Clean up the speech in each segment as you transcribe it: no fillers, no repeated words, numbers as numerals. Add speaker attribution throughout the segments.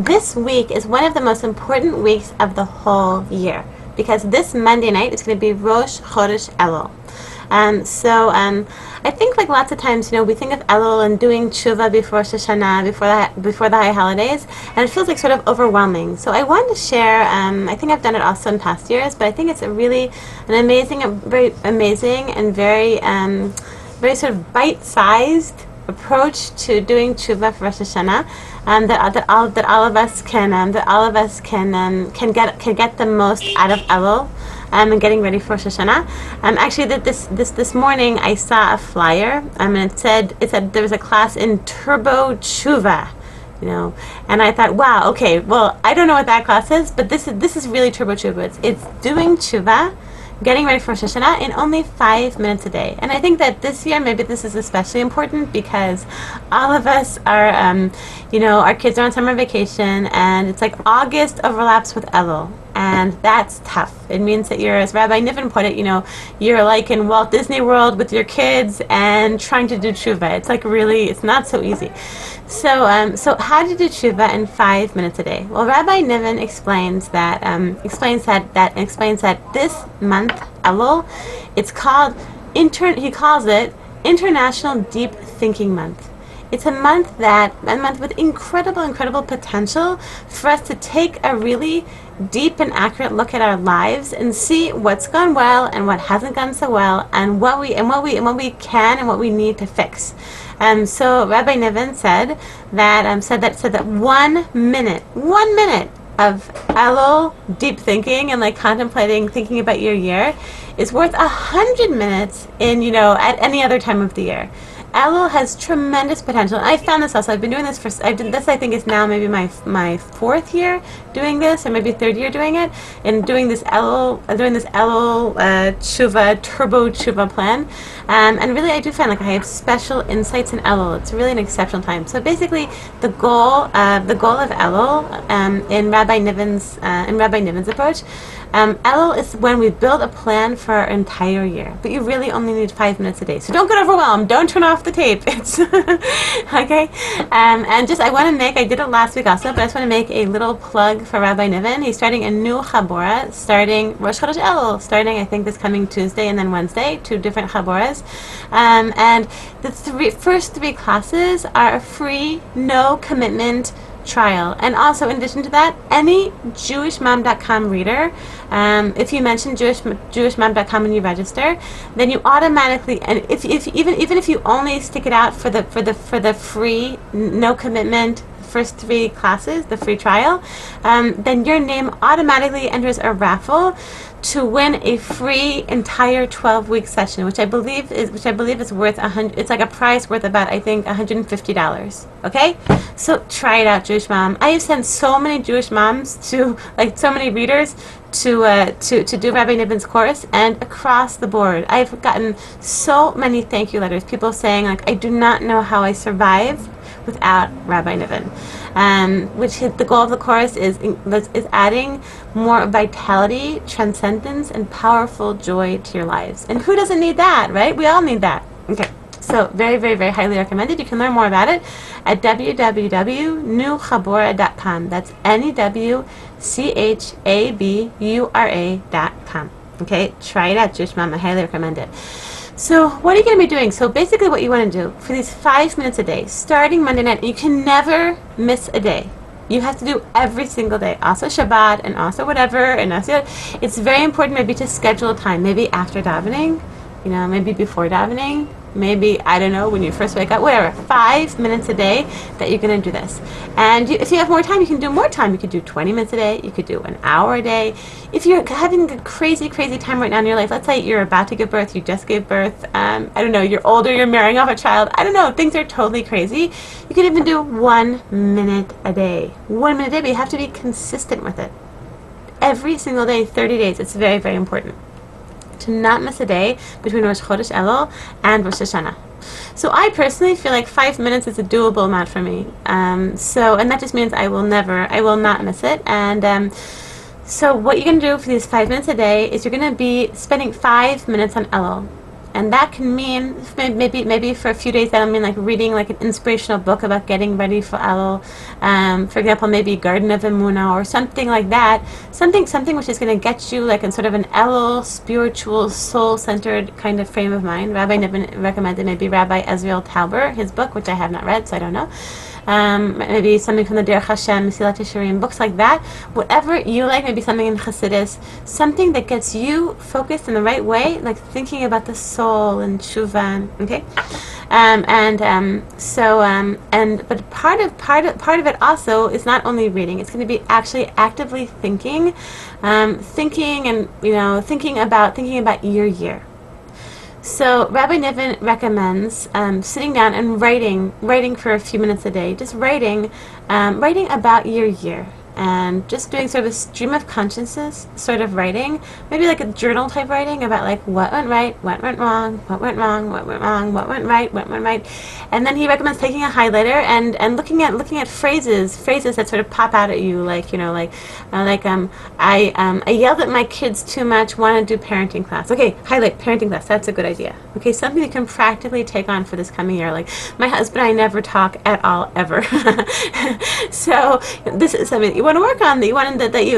Speaker 1: this week is one of the most important weeks of the whole year, because this Monday night is going to be Rosh Chodesh Elul. I think, like lots of times, we think of Elul and doing Teshuva before Rosh Hashana, before the high holidays, and it feels like sort of overwhelming. So I wanted to share. I think I've done it also in past years, but I think it's very amazing and very very sort of bite-sized approach to doing Teshuva for Rosh Hashana, that all of us can get the most out of Elul. And getting ready for Rosh Hashana. Actually, this morning I saw a flyer, and it said there was a class in Turbo Teshuva, and I thought, wow, okay, well, I don't know what that class is, but this is really Turbo Teshuva. It's doing Teshuva, getting ready for Rosh Hashana in only 5 minutes a day. And I think that this year maybe this is especially important because all of us are, our kids are on summer vacation, and it's like August overlaps with Elul. And that's tough. It means that you're, as Rabbi Nivin put it, you're like in Walt Disney World with your kids and trying to do Teshuva. It's like really, it's not so easy. So how to do Teshuva in 5 minutes a day? Well, Rabbi Nivin explains that this month Elul, he calls it International Deep Thinking Month. It's a month with incredible potential for us to take a really deep and accurate look at our lives and see what's gone well and what hasn't gone so well, and what we can and what we need to fix. So Rabbi Nivin said that 1 minute of Elul deep thinking and thinking about your year is worth 100 minutes at any other time of the year. Elul has tremendous potential, and I found this also. I've been doing this I think is now maybe my 4th year doing this, or maybe 3rd year doing it, and doing this Elul Teshuva, Turbo Teshuva plan. And really, I do find I have special insights in Elul. It's really an exceptional time. So basically, the goal of Elul, in Rabbi Nivin's approach, Elul is when we build a plan for our entire year, but you really only need 5 minutes a day. So don't get overwhelmed. Don't turn off the tape. It's okay. And I did it last week also, but I just want to make a little plug for Rabbi Nivin. He's starting a new Chabura, starting Rosh Hashana All, I think this coming Tuesday and then Wednesday, 2 different Chaburas. And the first 3 classes are a free, no commitment trial. And also, in addition to that, any JewishMom.com reader, if you mention JewishMom.com when you register, then you automatically, and even if you only stick it out for the free, no commitment first 3 classes, the free trial, then your name automatically enters a raffle to win a free entire 12-week session, which I believe is worth it's like a prize worth about, I think, $150. Okay, so try it out, Jewish Mom. I have sent so many Jewish moms so many readers to do Rabbi Nivin's course, and across the board, I've gotten so many thank you letters. People saying I do not know how I survived without Rabbi Nivin. Which the goal of the course is adding more vitality, transcendence, and powerful joy to your lives. And who doesn't need that, right? We all need that. Okay, so very, very, very highly recommended. You can learn more about it at www.newchabura.com. That's NEWCHABURA.com. Okay, try it out, Jewish Mom. I highly recommend it. So what are you going to be doing? So basically what you want to do for these 5 minutes a day, starting Monday night, you can never miss a day. You have to do every single day, also Shabbat and also whatever. And also, it's very important maybe to schedule a time, maybe after davening, maybe before davening, maybe, I don't know, when you first wake up, whatever. 5 minutes a day that you're going to do this. And if you have more time, you can do more time. You could do 20 minutes a day. You could do an hour a day. If you're having a crazy, crazy time right now in your life, let's say you're about to give birth, you just gave birth, I don't know, you're older, you're marrying off a child, I don't know, things are totally crazy. You can even do 1 minute a day. 1 minute a day, but you have to be consistent with it. Every single day, 30 days. It's very, very important to not miss a day between Rosh Chodesh Elul and Rosh Hashana. So I personally feel like 5 minutes is a doable amount for me. And that just means I will not miss it. And so what you're going to do for these 5 minutes a day is you're going to be spending 5 minutes on Elul. and that can mean maybe for a few days that'll mean like reading like an inspirational book about getting ready for Elul. For example, maybe Garden of Emunah or something like that. Something which is going to get you like in sort of an Elul, spiritual, soul-centered kind of frame of mind. Rabbi Nivin recommended maybe Rabbi Ezriel Tauber, his book, which I have not read, so I don't know. Maybe something from the Derech Hashem, Mesilat Yesharim, books like that. Whatever you like, maybe something in Chassidus, something that gets you focused in the right way, like thinking about the soul and Teshuva, okay? But part of it also is not only reading. It's going to be actually actively thinking about your year. So Rabbi Nivin recommends sitting down and writing for a few minutes a day, just writing about your year, and just doing sort of a stream of consciousness sort of writing, maybe like a journal type writing about like what went right, what went wrong, what went wrong, what went wrong, what went right, what went right. And then he recommends taking a highlighter and looking at phrases that sort of pop out at you, like I yelled at my kids too much, want to do parenting class. Okay, highlight parenting class. That's a good idea. Okay, something you can practically take on for this coming year. Like, my husband and I never talk at all ever. So this is something you want to work on.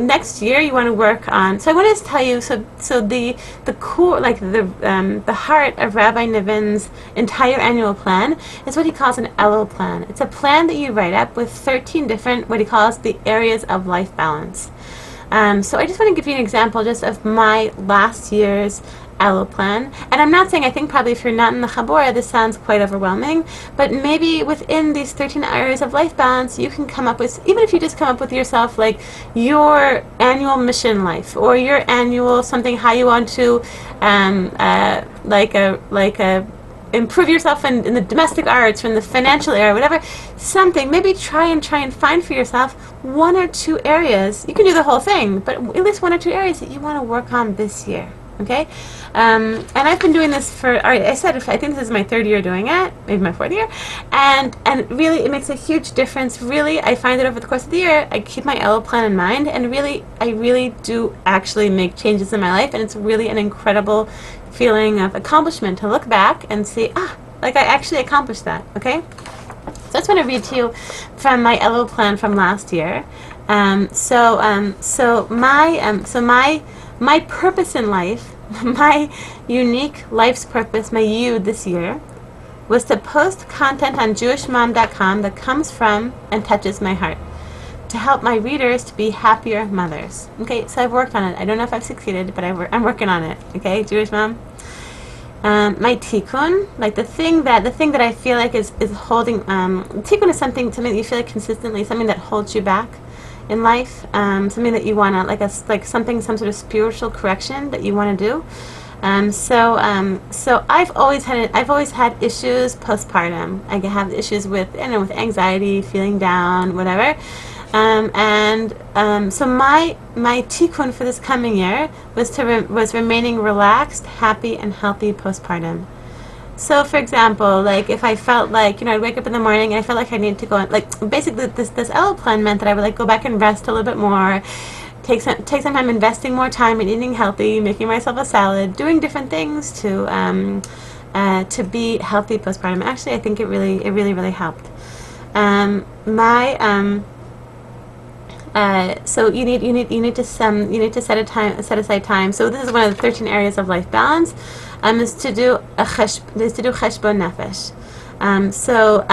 Speaker 1: Next year you want to work on. So I want to tell you. So the core, like the heart of Rabbi Nivin's entire annual plan is what he calls an Elul plan. It's a plan that you write up with 13 different, what he calls the areas of life balance. So I just want to give you an example just of my last year's Elul plan. And I'm not saying, I think probably if you're not in the Chabura, this sounds quite overwhelming, but maybe within these 13 areas of life balance, you can come up with, even if you just come up with yourself, like your annual mission life, or your annual something, how you want to, improve yourself in the domestic arts, or in the financial area, whatever, something, maybe try and find for yourself one or two areas. You can do the whole thing, but at least one or two areas that you want to work on this year. Okay, and I've been doing this for, I think this is my third year doing it, maybe my fourth year, and really it makes a huge difference. Really, I find that over the course of the year, I keep my Elul plan in mind, and I really do actually make changes in my life, and it's really an incredible feeling of accomplishment to look back and see, like I actually accomplished that. Okay, so I just want to read to you from my Elul plan from last year. My purpose in life, my unique life's purpose, my yud this year, was to post content on JewishMom.com that comes from and touches my heart, to help my readers to be happier mothers. Okay, so I've worked on it. I don't know if I've succeeded, but I'm working on it. Okay, Jewish Mom. My tikkun, like the thing that I feel like is holding. Tikkun is something that you feel like consistently, something that holds you back in life, something that you want to, some sort of spiritual correction that you want to do. So I've always had issues postpartum. I have issues with anxiety, feeling down, whatever. So my tikkun for this coming year was remaining relaxed, happy, and healthy postpartum. So, for example, like if I felt like, I'd wake up in the morning and I felt like I needed to go on, basically this Elul plan meant that I would go back and rest a little bit more, take some time investing more time in eating healthy, making myself a salad, doing different things to be healthy postpartum. Actually, I think it really helped. So you need to set aside time. So this is one of the 13 areas of life balance. Is to do cheshbon nefesh. So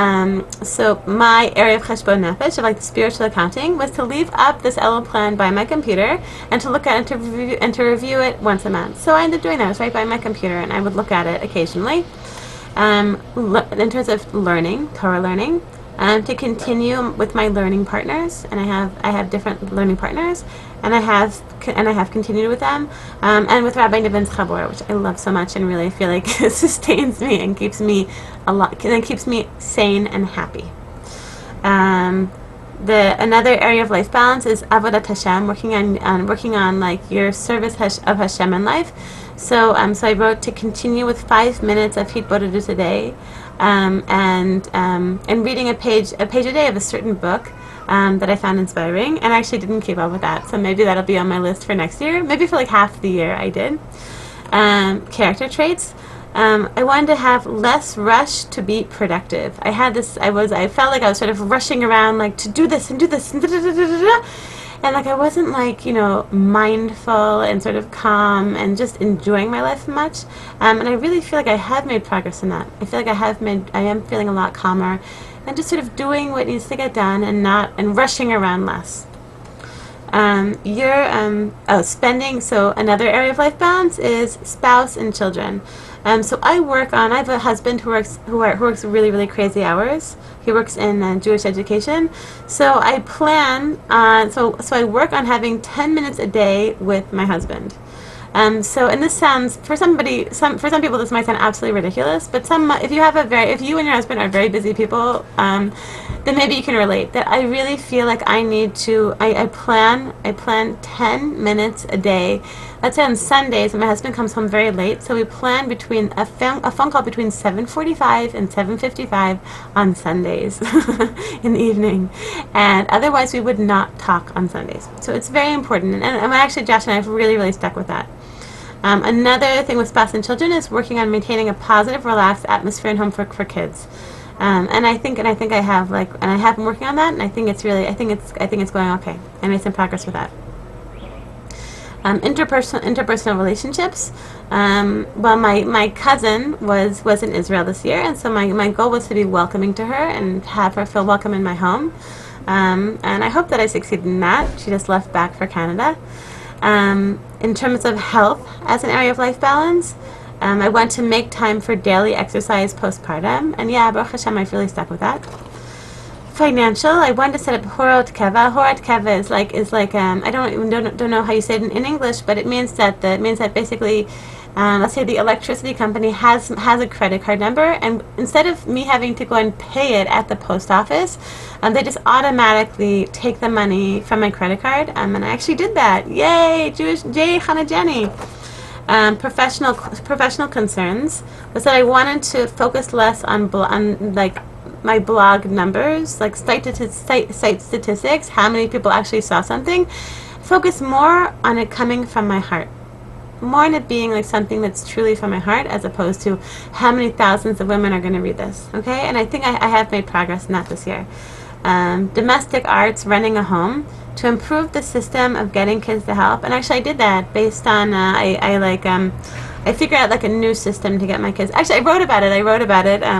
Speaker 1: my area of cheshbon nefesh, of the spiritual accounting, was to leave up this Elul plan by my computer and to look at it and to review it once a month. So I ended up doing that. I was right by my computer, and I would look at it occasionally. In terms of learning, Torah learning. To continue with my learning partners, and I have different learning partners, and I have continued with them, and with Rabbi Nivin's Chabur, which I love so much, and really feel like it sustains me and keeps me sane and happy. Another area of life balance is Avodat Hashem, working on your service of Hashem in life. So I wrote to continue with 5 minutes of Hitbodedut a day, and reading a page a day of a certain book that I found inspiring, and I actually didn't keep up with that, so maybe that'll be on my list for next year. Maybe for half the year I did. Character traits. I wanted to have less rush to be productive. I felt like I was sort of rushing around, like to do this and do this and da da da da da. And like I wasn't like, mindful and sort of calm and just enjoying my life much. And I really feel like I have made progress in that. I feel like I am feeling a lot calmer and just sort of doing what needs to get done and rushing around less. Spending. So another area of life balance is spouse and children. So I have a husband who works really, really crazy hours. He works in Jewish education. So I plan on, so I work on having 10 minutes a day with my husband. And this sounds, for some people this might sound absolutely ridiculous, but if you and your husband are very busy people, then maybe you can relate. That I really feel like I need to. I plan 10 minutes a day. Let's say on Sundays, when my husband comes home very late, so we plan between a phone call between 7:45 and 7:55 on Sundays in the evening, and otherwise we would not talk on Sundays. So it's very important, and actually Josh and I have really, really stuck with that. Another thing with spouse and children is working on maintaining a positive, relaxed atmosphere in home for kids. And I think I have been working on that, and I think it's going okay. I made some progress with that. Interpersonal relationships. Well, my cousin was in Israel this year, and so my goal was to be welcoming to her and have her feel welcome in my home. And I hope that I succeeded in that. She just left back for Canada. In terms of health as an area of life balance, I want to make time for daily exercise postpartum, and Baruch Hashem, I've really stuck with that. Financial, I wanted to set up Horot Keva. Horot Keva is like I don't know how you say it in English, but it means that basically, let's say the electricity company has a credit card number, and instead of me having to go and pay it at the post office, they just automatically take the money from my credit card, and I actually did that. Yay, Jay Hannah Jenny. Professional concerns was that I wanted to focus less on like my blog numbers, like site statistics, how many people actually saw something. Focus more on it coming from my heart. More on it being like something that's truly from my heart, as opposed to how many thousands of women are going to read this. Okay, and I think I have made progress in that this year. Domestic arts, running a home, to improve the system of getting kids to help. And actually I did that based on I figured out like a new system to get my kids. Actually, I wrote about it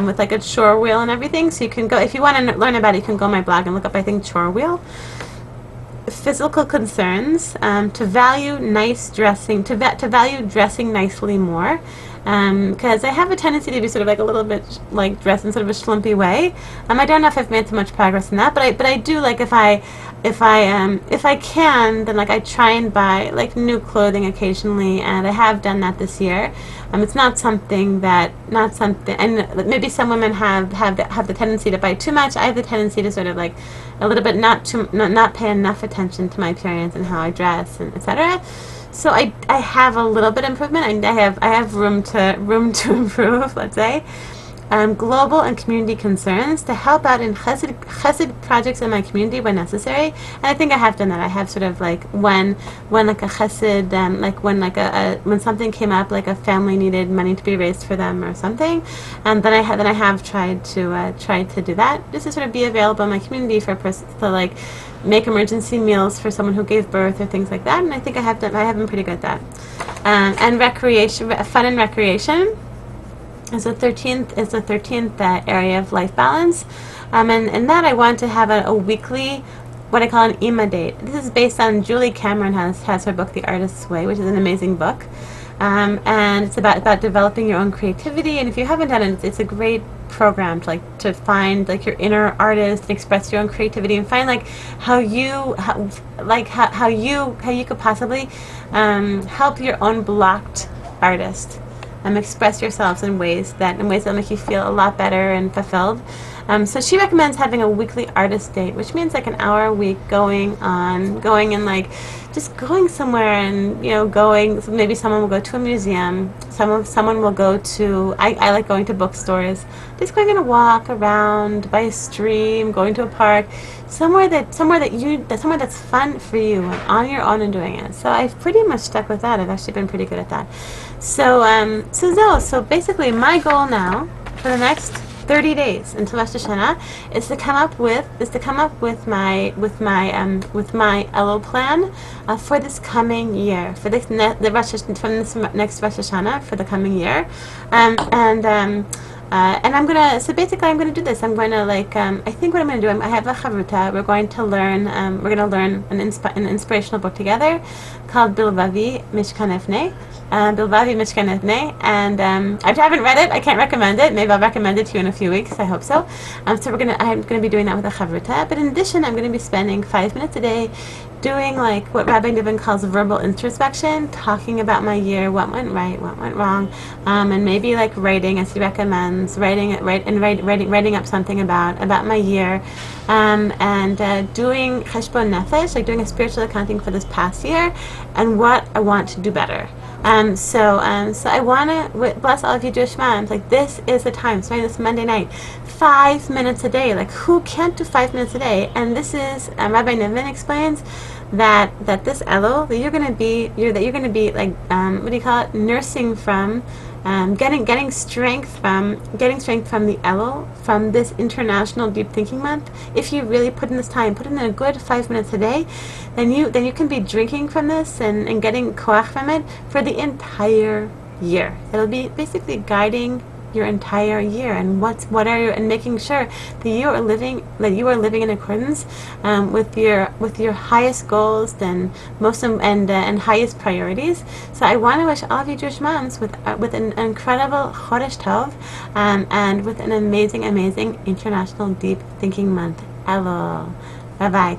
Speaker 1: with like a chore wheel and everything. So you can go, if you want to learn about it, you can go on my blog and look up, I think, chore wheel. Physical concerns, to value nice dressing, to value dressing nicely more, because I have a tendency to be sort of like a little bit like dressed in sort of a schlumpy way. I don't know if I've made so much progress in that, but I do, like, if I can, then like I try and buy like new clothing occasionally, and I have done that this year. It's not something, and maybe some women have the tendency to buy too much. I have the tendency to sort of like a little bit not pay enough attention to my appearance and how I dress and etc. So I have a little bit of improvement, and I have room to improve, let's say. Global and community concerns, to help out in chesed projects in my community when necessary, and I think I have done that. I have sort of like when like a chesed, when something came up, like a family needed money to be raised for them or something, and then I have tried to do that, just to sort of be available in my community for a person to like make emergency meals for someone who gave birth or things like that. And I think I have been pretty good at that. And recreation, fun and recreation is the 13th area of life balance, and in that I want to have a weekly, what I call an Ima date. This is based on Julie Cameron has her book The Artist's Way, which is an amazing book, and it's about developing your own creativity. And if you haven't done it, it's a great program to find like your inner artist and express your own creativity, and find like how you could possibly help your own blocked artist express yourselves in ways that make you feel a lot better and fulfilled. So she recommends having a weekly artist date, which means like an hour a week going and like just going somewhere and going. So maybe someone will go to a museum. Someone will go to. I like going to bookstores. Just going on a walk around by a stream, going to a park, somewhere that's fun for you and on your own and doing it. So I've pretty much stuck with that. I've actually been pretty good at that. So basically my goal now for the next 30 days until Rosh Hashanah is to come up with my Elul plan for this coming year, for this from this next Rosh Hashanah for the coming year, and I'm gonna do this. I'm going to I think what I'm gonna do. I have a chavruta. We're going to learn an inspirational book together called Bilvavi Mishkan Efnei. Bilvavi Mishkan Efnei, and I haven't read it. I can't recommend it. Maybe I'll recommend it to you in a few weeks. I hope so. I'm gonna be doing that with a chavruta. But in addition, I'm gonna be spending 5 minutes a day doing like what Rabbi Nivin calls verbal introspection, talking about my year, what went right, what went wrong, and maybe like writing, as he recommends, writing up something about my year, and doing cheshbon nefesh, like doing a spiritual accounting for this past year, and what I want to do better. So I want to bless all of you Jewish moms. Like, this is the time, starting this Monday night, 5 minutes a day. Like, who can't do 5 minutes a day? And this is Rabbi Nivin explains that this Elul that you're going to be like what do you call it? Nursing from. Getting strength from the Elul, from this International Deep Thinking Month. If you really put in this time, put in a good 5 minutes a day, then you can be drinking from this and getting koach from it for the entire year. It'll be basically guiding your entire year and and making sure that you are living in accordance with your highest goals and and highest priorities. So I want to wish all of you Jewish moms with an incredible Chodesh Tov, and with an amazing International Deep Thinking Month. Elul. Bye bye.